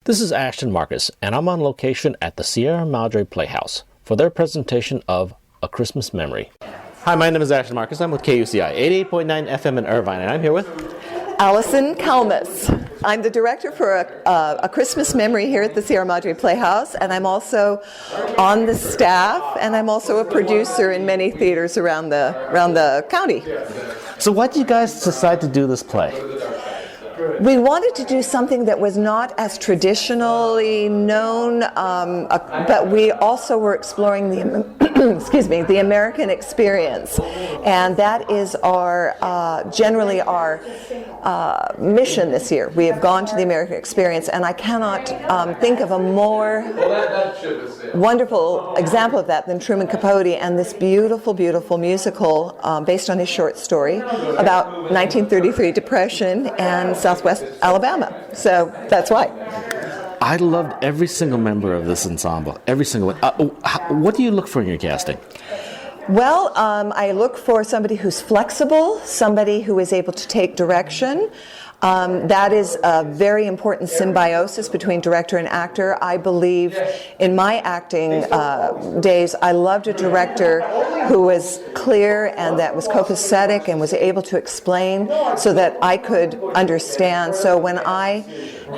This is Ashton Marcus, and I'm on location at the Sierra Madre Playhouse for their presentation of A Christmas Memory. Hi, my name is Ashton Marcus. I'm with KUCI 88.9 FM in Irvine, and I'm here with Allison Kalmus. I'm the director for a Christmas Memory here at the Sierra Madre Playhouse, and I'm also on the staff, and I'm also a producer in many theaters around the county. So why did you guys decide to do this play? We wanted to do something that was not as traditionally known, but we also were exploring the American experience, and that is generally our mission this year. We have gone to the American experience, and I cannot think of a more wonderful example of that than Truman Capote and this beautiful, beautiful musical based on his short story about 1933 Depression and Southwest Alabama. So that's why. I loved every single member of this ensemble, every single one. What do you look for in your casting? Well, I look for somebody who's flexible, somebody who is able to take direction. That is a very important symbiosis between director and actor. I believe in my acting days, I loved a director who was clear and that was copacetic and was able to explain so that I could understand. So when I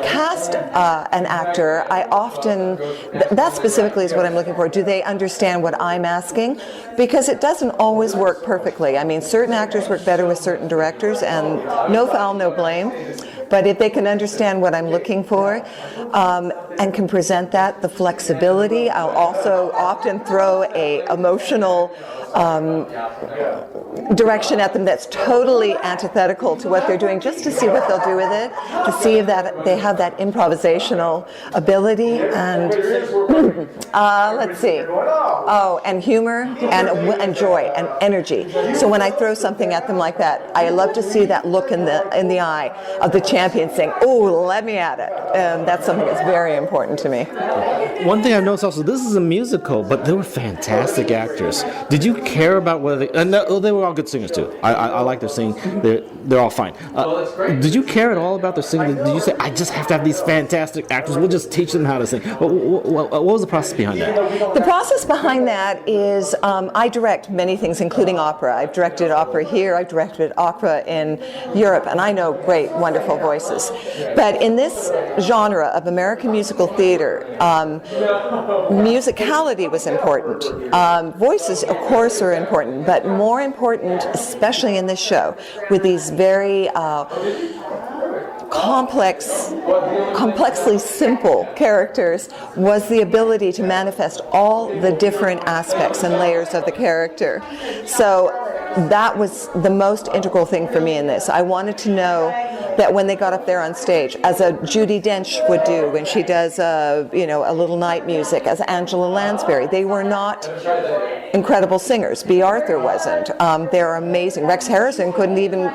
cast an actor, I often, that specifically is what I'm looking for. Do they understand what I'm asking? Because it doesn't always work perfectly. I mean, certain actors work better with certain directors, and no foul, no blame. But if they can understand what I'm looking for and can present that, the flexibility, I'll also often throw a emotional direction at them that's totally antithetical to what they're doing, just to see what they'll do with it, to see if that they have that improvisational ability and let's see, and humor and joy and energy. So when I throw something at them like that, I love to see that look in the eye of the champion saying, "Oh, let me at it." That's something that's very important to me. One thing I've noticed also, this is a musical, but they were fantastic actors. Did you care about whether they were all good singers too? I like their singing. They're all fine. Did you care at all about their singing? Did you say, I just have to have these fantastic actors, we'll just teach them how to sing? What was the process behind that? The process behind that is I direct many things, including opera. I've directed opera here, I've directed opera in Europe, and I know great, wonderful voices. But in this genre of American musical theater, musicality was important. Voices, of course, are important, but more important, especially in this show, with these very complexly simple characters, was the ability to manifest all the different aspects and layers of the character. So that was the most integral thing for me in this. I wanted to know that when they got up there on stage, as a Judi Dench would do when she does a little night music, as Angela Lansbury, they were not incredible singers. B. Arthur wasn't. They're amazing. Rex Harrison couldn't even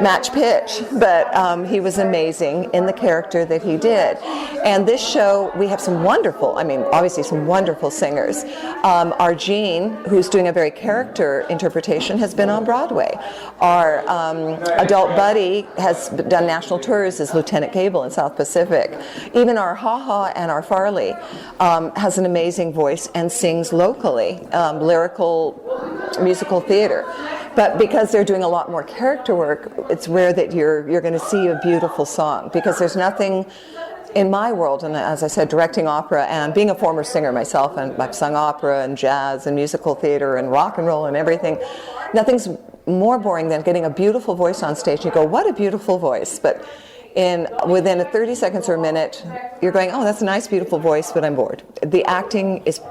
match pitch, but he was amazing in the character that he did. And this show, we have some wonderful singers. Our Jean, who's doing a very character interpretation, has been on Broadway. Our adult Buddy has done national tours as Lieutenant Cable in South Pacific. Even our Ha-Ha and our Farley has an amazing voice and sings locally, lyrical musical theater. But because they're doing a lot more character work, it's rare that you're going to see a beautiful song, because there's nothing in my world, and as I said, directing opera and being a former singer myself, and I've sung opera and jazz and musical theater and rock and roll and everything, nothing's more boring than getting a beautiful voice on stage. You go, what a beautiful voice. But within 30 seconds or a minute, you're going, oh, that's a nice, beautiful voice, but I'm bored. The acting is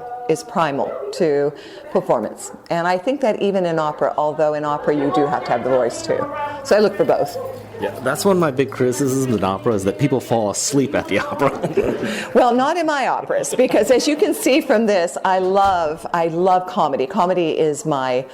primal to performance. And I think that even in opera, although in opera you do have to have the voice too. So I look for both. Yeah, that's one of my big criticisms in opera, is that people fall asleep at the opera. Well, not in my operas, because as you can see from this, I love comedy. Comedy is my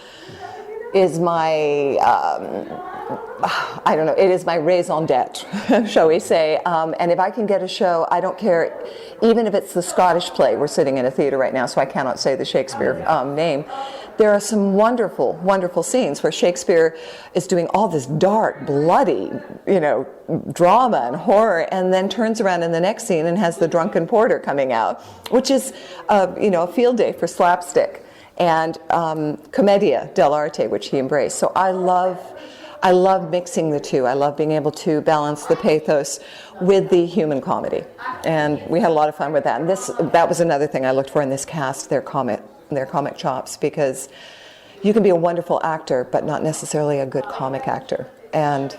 I don't know, it is my raison d'etre, shall we say. And if I can get a show, I don't care, even if it's the Scottish play. We're sitting in a theater right now, so I cannot say the Shakespeare name. there are some wonderful, wonderful scenes where Shakespeare is doing all this dark, bloody, drama and horror, and then turns around in the next scene and has the drunken porter coming out, which is, a field day for slapstick and commedia dell'arte, which he embraced. So I love mixing the two. I love being able to balance the pathos with the human comedy, and we had a lot of fun with that. And that was another thing I looked for in this cast: their comic chops, because you can be a wonderful actor, but not necessarily a good comic actor. And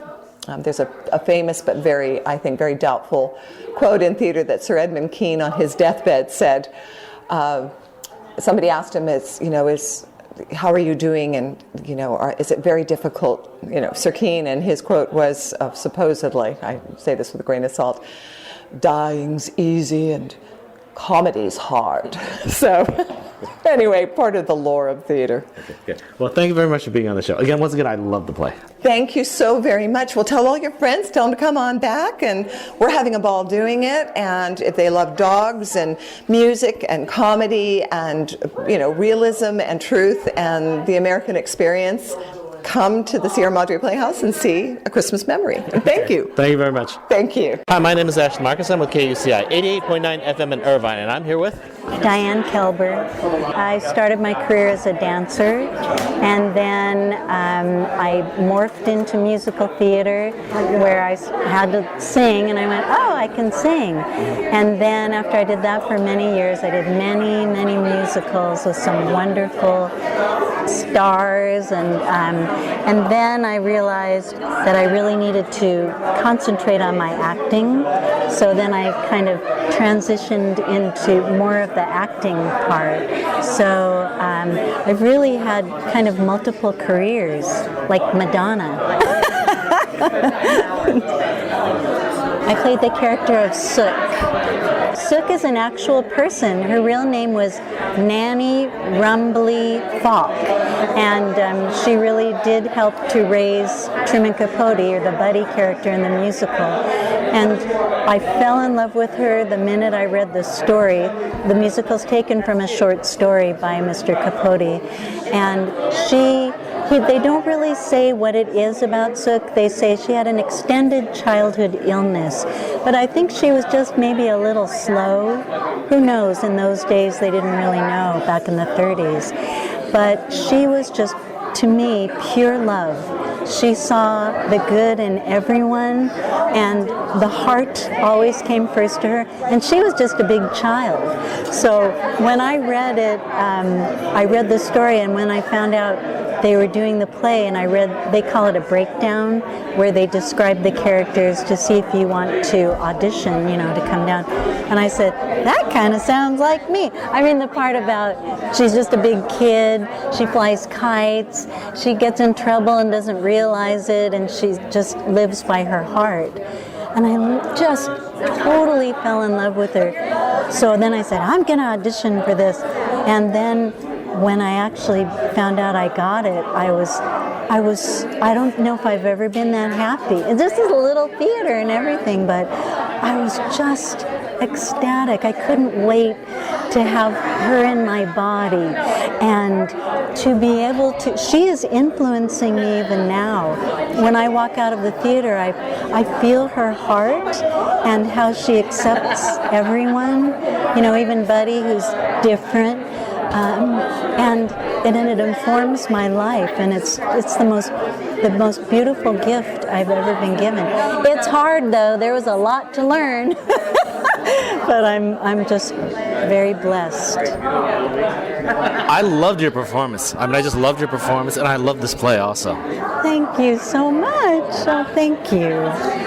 there's a famous but I think very doubtful quote in theater that Sir Edmund Kean on his deathbed said. Somebody asked him, how are you doing, and is it very difficult, Sir Kean, and his quote was, supposedly, I say this with a grain of salt, "Dying's easy and comedy's hard." So anyway, part of the lore of theater. Okay. Well, thank you very much for being on the show. Once again, I love the play. Thank you so very much. Well, tell all your friends, tell them to come on back, and we're having a ball doing it. And if they love dogs and music and comedy and, realism and truth and the American experience, come to the Sierra Madre Playhouse and see A Christmas Memory. And thank you. Thank you very much. Thank you. Hi, my name is Ashton Marcus. I'm with KUCI 88.9 FM in Irvine, and I'm here with Diane Kelber. I started my career as a dancer, and then I morphed into musical theater where I had to sing, and I went, oh, I can sing. And then after I did that for many years, I did many, many musicals with some wonderful stars, and then I realized that I really needed to concentrate on my acting. So then I kind of transitioned into more of the acting part. So I've really had kind of multiple careers, like Madonna. I played the character of Sook. Sook is an actual person. Her real name was Nanny Rumbly Falk, and she really did help to raise Truman Capote, or the Buddy character in the musical. And I fell in love with her the minute I read the story. The musical's taken from a short story by Mr. Capote, and they don't really say what it is about Sook. They say she had an extended childhood illness, but I think she was just maybe a little slow. Who knows? In those days, they didn't really know, back in the 30s. But she was just, to me, pure love. She saw the good in everyone, and the heart always came first to her, and she was just a big child. So when I read it, I read the story, and when I found out they were doing the play, and they call it a breakdown, where they describe the characters to see if you want to audition, to come down. And I said, that kind of sounds like me. I mean, the part about she's just a big kid, she flies kites, she gets in trouble and doesn't realize it, and she just lives by her heart. And I just totally fell in love with her. So then I said, I'm going to audition for this. And then when I actually found out I got it, I don't know if I've ever been that happy. This is a little theater and everything, but I was just ecstatic. I couldn't wait to have her in my body, and to be able to, she is influencing me even now. When I walk out of the theater, I feel her heart and how she accepts everyone, even Buddy, who's different. And it informs my life, and it's the most beautiful gift I've ever been given. It's hard though; there was a lot to learn, but I'm just very blessed. I loved your performance. I just loved your performance, and I love this play also. Thank you so much. Oh, thank you.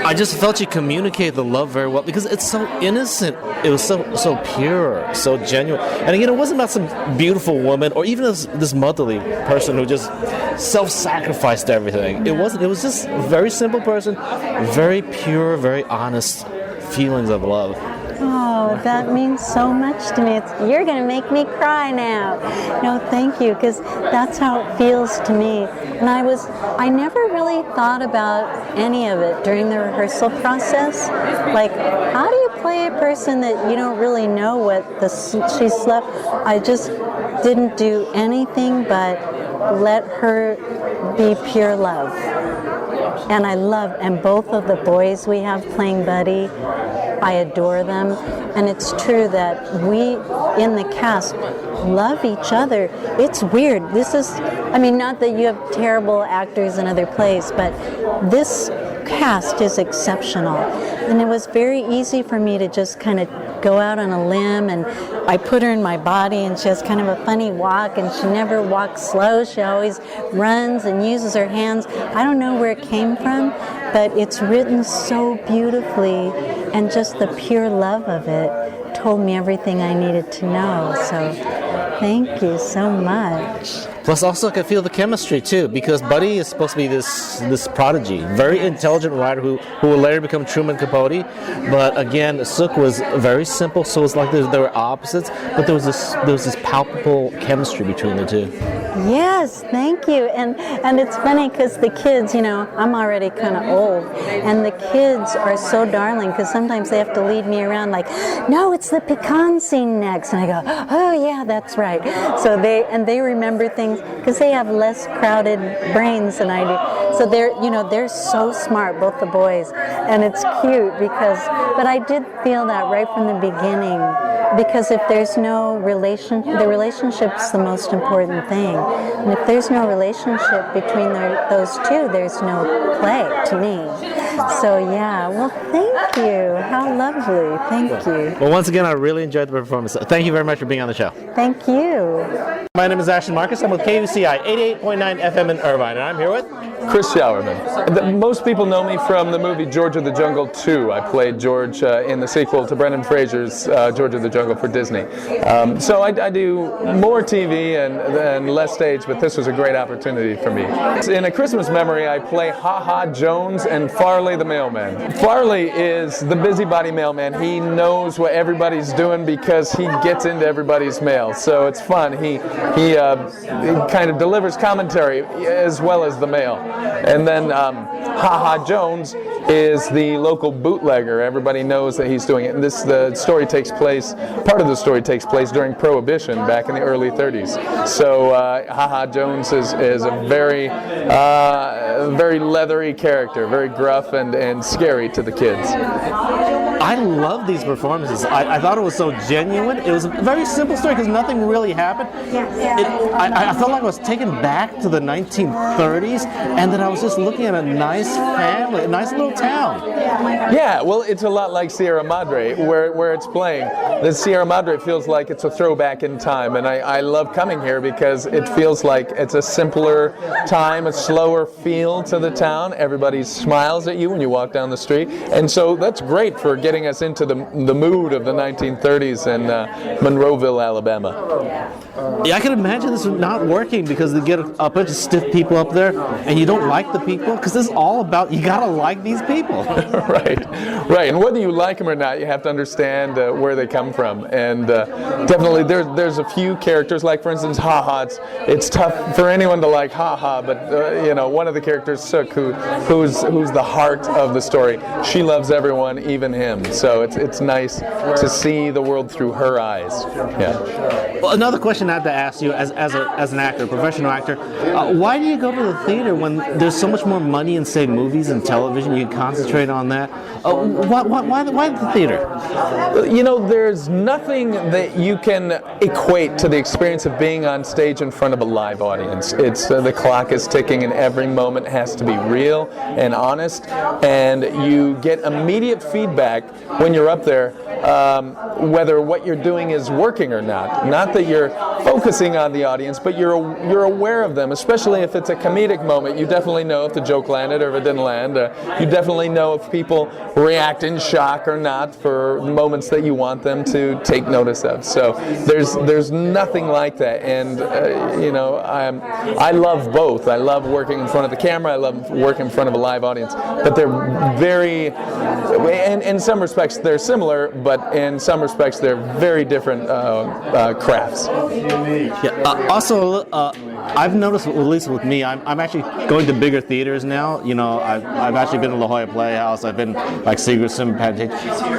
I just felt you communicate the love very well, because it's so innocent. It was so pure, so genuine. And again, it wasn't about some beautiful woman or even this motherly person who just self-sacrificed everything. It wasn't. It was just a very simple person, very pure, very honest feelings of love. Oh, that means so much to me. You're going to make me cry now. No, thank you, because that's how it feels to me. And I never really thought about any of it during the rehearsal process. Like, how do you play a person that you don't really know what she's slept? I just didn't do anything but let her be pure love. And and both of the boys we have playing Buddy, I adore them. And it's true that we in the cast love each other. It's weird. Not that you have terrible actors in other plays, but this cast is exceptional. And it was very easy for me to just kind of go out on a limb, and I put her in my body, and she has kind of a funny walk, and she never walks slow. She always runs and uses her hands. I don't know where it came from, but it's written so beautifully, and just the pure love of it told me everything I needed to know. So thank you so much. Plus, also, I could feel the chemistry too, because Buddy is supposed to be this prodigy, very intelligent writer who will later become Truman Capote. But again, Sook was very simple, so it's like there were opposites, but there was this palpable chemistry between the two. Yes, thank you. And it's funny because the kids, I'm already kind of old, and the kids are so darling because sometimes they have to lead me around like, no, it's the pecan scene next, and I go, oh yeah, that's right. So they remember things because they have less crowded brains than I do. So they're so smart, both the boys, and it's cute but I did feel that right from the beginning, because if there's no the relationship's the most important thing. And if there's no relationship between those two, there's no play to me. So yeah, well, thank you. How lovely. Thank you. Well, once again, I really enjoyed the performance. Thank you very much for being on the show. Thank you. My name is Ashton Marcus. I'm with KUCI 88.9 FM in Irvine, and I'm here with Chris Showerman. Most people know me from the movie George of the Jungle 2. I played George in the sequel to Brendan Fraser's George of the Jungle for Disney. So I do more TV and less stage, but this was a great opportunity for me. In A Christmas Memory, I play Ha Ha Jones and Farley the mailman. Farley is the busybody mailman. He knows what everybody's doing because he gets into everybody's mail. So it's fun. He kind of delivers commentary as well as the mail. And then Ha Ha Jones is the local bootlegger. Everybody knows that he's doing it. And part of the story takes place during Prohibition back in the early 30s. So Ha Ha Jones is a very leathery character, very gruff and scary to the kids. I love these performances. I thought it was so genuine. It was a very simple story because nothing really happened. I felt like I was taken back to the 1930s, and then I was just looking at a nice family, a nice little town. Yeah, well, it's a lot like Sierra Madre, where it's playing. The Sierra Madre feels like it's a throwback in time, and I love coming here because it feels like it's a simpler time, a slower feel to the town. Everybody smiles at you when you walk down the street, and so that's great for getting us into the mood of the 1930s in Monroeville, Alabama. Yeah, I can imagine this not working because they get a bunch of stiff people up there, and you don't like the people because this is all about you gotta like these people. Right. And whether you like them or not, you have to understand where they come from. And definitely, there's a few characters, like for instance, Ha Ha. It's tough for anyone to like Ha Ha, but one of the characters, Sook, who's the heart of the story. She loves everyone, even him. So it's nice to see the world through her eyes. Yeah. Well, another question I have to ask you, as an actor, a professional actor, why do you go to the theater when there's so much more money in, say, movies and television? You can concentrate on that. Why the theater? There's nothing that you can equate to the experience of being on stage in front of a live audience. It's the clock is ticking, and every moment has to be real and honest, and you get immediate feedback when you're up there, whether what you're doing is working or not. Not that you're focusing on the audience, but you're aware of them, especially if it's a comedic moment. You definitely know if the joke landed or if it didn't land. You definitely know if people react in shock or not for moments that you want them to take notice of. So there's nothing like that, and I love both. I love working in front of the camera. I love working in front of a live audience. But they're very, in some respects they're similar, but in some respects they're very different crafts. Yeah. Also, I've noticed, at least with me, I'm actually going to bigger theaters now. You know, I've actually been to La Jolla Playhouse. I've been like Secret Sim, Pantage.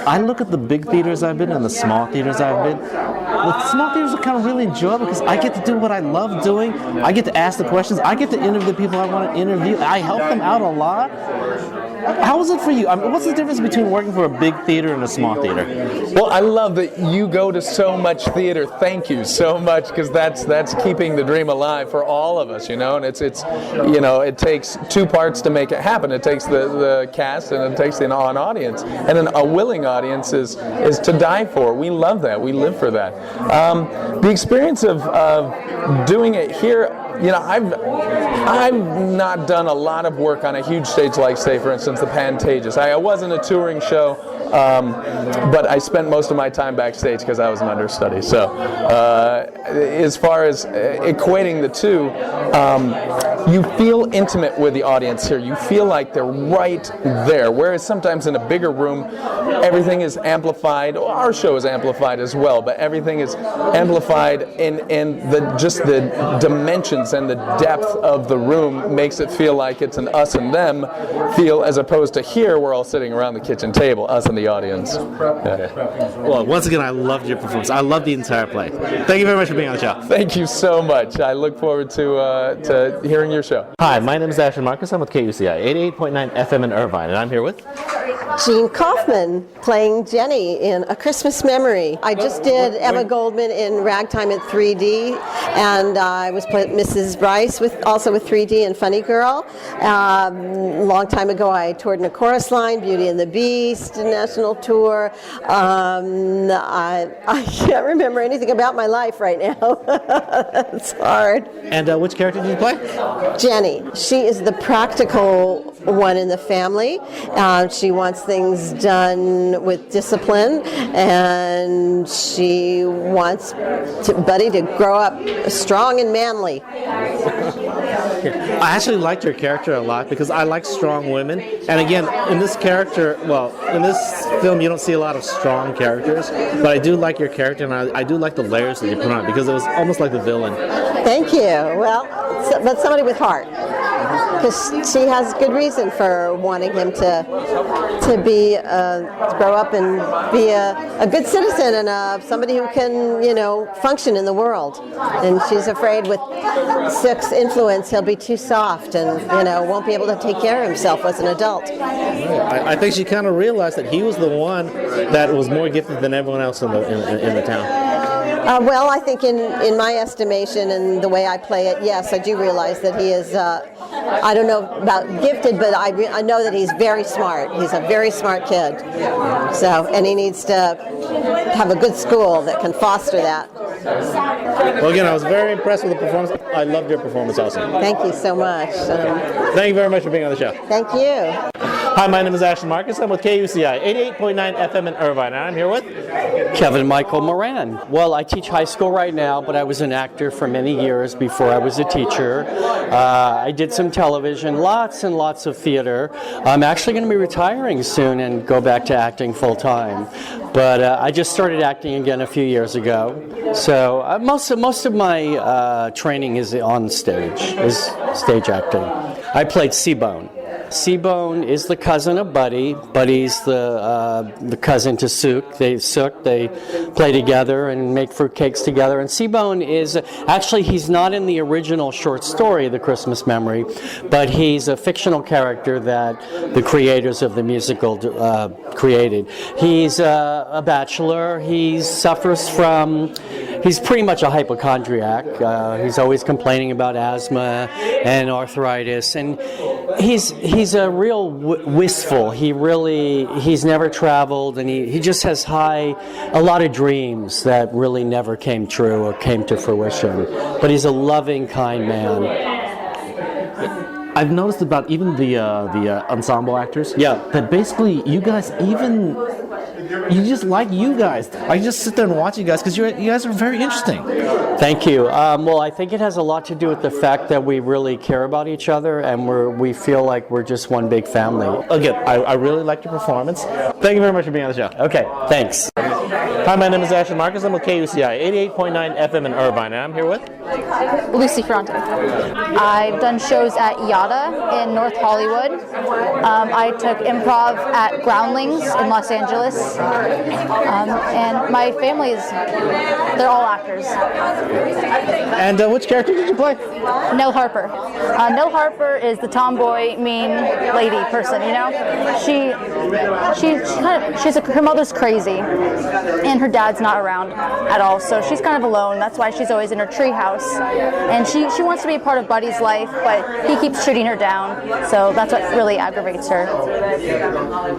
I look at the big theaters I've been and the small theaters I've been. The small theaters are kind of really enjoyable because I get to do what I love doing. I get to ask the questions. I get to interview the people I want to interview. I help them out a lot. How was it for you? I mean, what's the difference between working for a big theater and a small theater? Well, I love that you go to so much theater. Thank you so much, because that's keeping the dream alive for all of us, you know. And it's it takes two parts to make it happen. It takes the cast and it takes an audience, and a willing audience is to die for. We love that. We live for that. The experience of doing it here. You know, I've not done a lot of work on a huge stage like, say, for instance, the Pantages. I wasn't a touring show, but I spent most of my time backstage because I was an understudy. So as far as equating the two, you feel intimate with the audience here. You feel like they're right there, whereas sometimes in a bigger room, everything is amplified. Our show is amplified as well, but everything is amplified in just the dimensions and the depth of the room makes it feel like it's an us and them feel, as opposed to here we're all sitting around the kitchen table, us and the audience. Yeah. Well, once again, I loved your performance. I loved the entire play. Thank you very much for being on the show. Thank you so much. I look forward to hearing your show. Hi, my name is Ashton Marcus. I'm with KUCI 88.9 FM in Irvine, and I'm here with Jean Kaufman playing Jenny in A Christmas Memory. I just did Emma Goldman in Ragtime at 3D, and I was playing Mrs. Bryce also with 3D and Funny Girl. Long time ago I toured in a chorus line, Beauty and the Beast, national tour. I can't remember anything about my life right now. It's hard. And which character did you play? Jenny. She is the practical one in the family. She wants things done with discipline, and she wants Buddy to grow up strong and manly. I actually liked your character a lot because I like strong women. And again, in this film, you don't see a lot of strong characters, but I do like your character, and I do like the layers that you put on it because it was almost like the villain. Thank you. Well, but somebody with heart. Because she has good reason for wanting him to grow up and be a good citizen and somebody who can, function in the world. And she's afraid with Sook's influence he'll be too soft and, won't be able to take care of himself as an adult. I think she kind of realized that he was the one that was more gifted than everyone else in the town. Well, I think in my estimation and the way I play it, yes, I do realize that he is, I don't know about gifted, but I know that he's very smart. He's a very smart kid. So, and he needs to have a good school that can foster that. Well, again, I was very impressed with the performance. I loved your performance also. Thank you so much. Thank you very much for being on the show. Thank you. Hi, my name is Ashton Marcus. I'm with KUCI 88.9 FM in Irvine, and I'm here with Kevin Michael Moran. Well, I teach high school right now, but I was an actor for many years before I was a teacher. I did some television, lots and lots of theater. I'm actually going to be retiring soon and go back to acting full time. But I just started acting again a few years ago. So most of my training is on stage, is stage acting. I played Seabone. Seabone is the cousin of Buddy. Buddy's the cousin to Sook. They play together and make fruitcakes together. And Seabone is actually, he's not in the original short story, The Christmas Memory, but he's a fictional character that the creators of the musical created. He's a bachelor. He suffers from. He's pretty much a hypochondriac. He's always complaining about asthma and arthritis, and he's a real wistful. He's never traveled, and he just has a lot of dreams that really never came true or came to fruition. But he's a loving, kind man. I've noticed about even the ensemble actors. Yeah. That basically you guys you just like you guys. I just sit there and watch you guys because you guys are very interesting. Thank you. Well, I think it has a lot to do with the fact that we really care about each other and we feel like we're just one big family. Again, I really liked your performance. Thank you very much for being on the show. Okay, thanks. Hi, my name is Ashton Marcus. I'm with KUCI 88.9 FM in Irvine, and I'm here with Lucy Ferrante. I've done shows at Yada in North Hollywood. I took improv at Groundlings in Los Angeles. And my family they're all actors. And which character did you play? Nell Harper. Nell Harper is the tomboy, mean lady person, you know? Her mother's crazy, and her dad's not around at all, so she's kind of alone. That's why she's always in her tree house. And she wants to be a part of Buddy's life, but he keeps shooting her down, so that's what really aggravates her.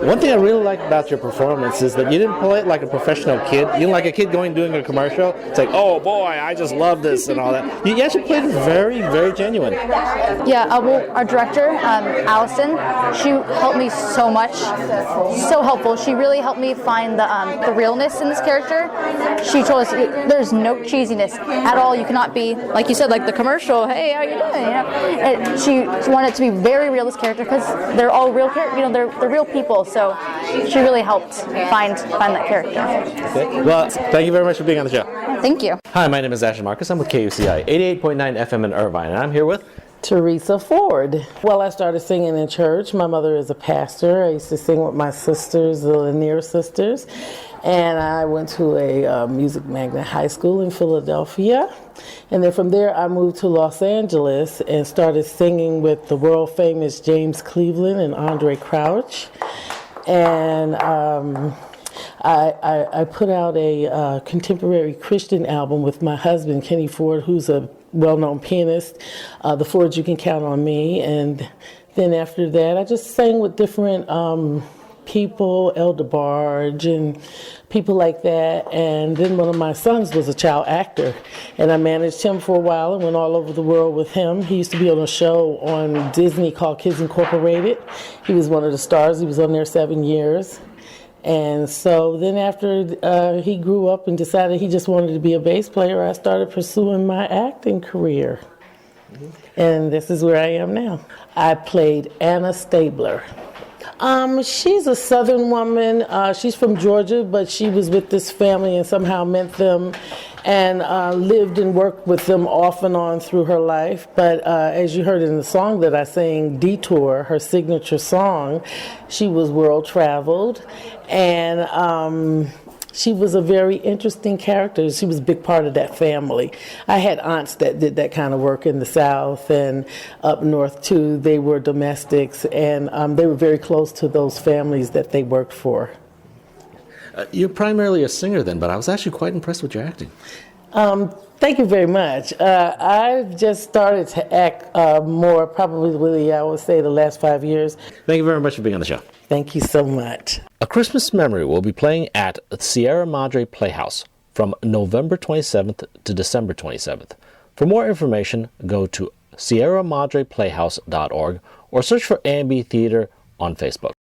One thing I really like about your performance is that you didn't play it like a professional kid. You didn't like a kid doing a commercial. It's like, oh boy, I just love this and all that. You actually played it very, very genuine. Yeah, well, our director, Allison, she helped me so much. So helpful. She really helped me find the realness in this character. She told us there's no cheesiness at all. You cannot be, like you said, like the commercial, hey, how you doing? You know? And she wanted it to be very real, this character, because they're all real characters. You know, they're real people. So she really helped find that character. Okay. Well, thank you very much for being on the show. Thank you. Hi, my name is Ashton Marcus. I'm with KUCI 88.9 FM in Irvine, and I'm here with Teresa Ford. Well, I started singing in church. My mother is a pastor. I used to sing with my sisters, the Lanier sisters. And I went to a music magnet high school in Philadelphia. And then from there, I moved to Los Angeles and started singing with the world famous James Cleveland and Andre Crouch. And I put out a contemporary Christian album with my husband, Kenny Ford, who's a well-known pianist, The Fords You Can Count on Me. And then after that, I just sang with different people, Elder Barge and people like that. And then one of my sons was a child actor, and I managed him for a while and went all over the world with him. He used to be on a show on Disney called Kids Incorporated. He was one of the stars. He was on there 7 years. And so then after he grew up and decided he just wanted to be a bass player, I started pursuing my acting career. And this is where I am now. I played Anna Stabler. She's a Southern woman. She's from Georgia, but she was with this family and somehow met them and lived and worked with them off and on through her life. But as you heard in the song that I sang, Detour, her signature song, she was world traveled. And she was a very interesting character. She was a big part of that family. I had aunts that did that kind of work in the South and up north too. They were domestics, and they were very close to those families that they worked for. You're primarily a singer then, but I was actually quite impressed with your acting. Thank you very much. I've just started to act more, probably, I would say, the last 5 years. Thank you very much for being on the show. Thank you so much. A Christmas Memory will be playing at Sierra Madre Playhouse from November 27th to December 27th. For more information, go to sierramadreplayhouse.org or search for A&B Theater on Facebook.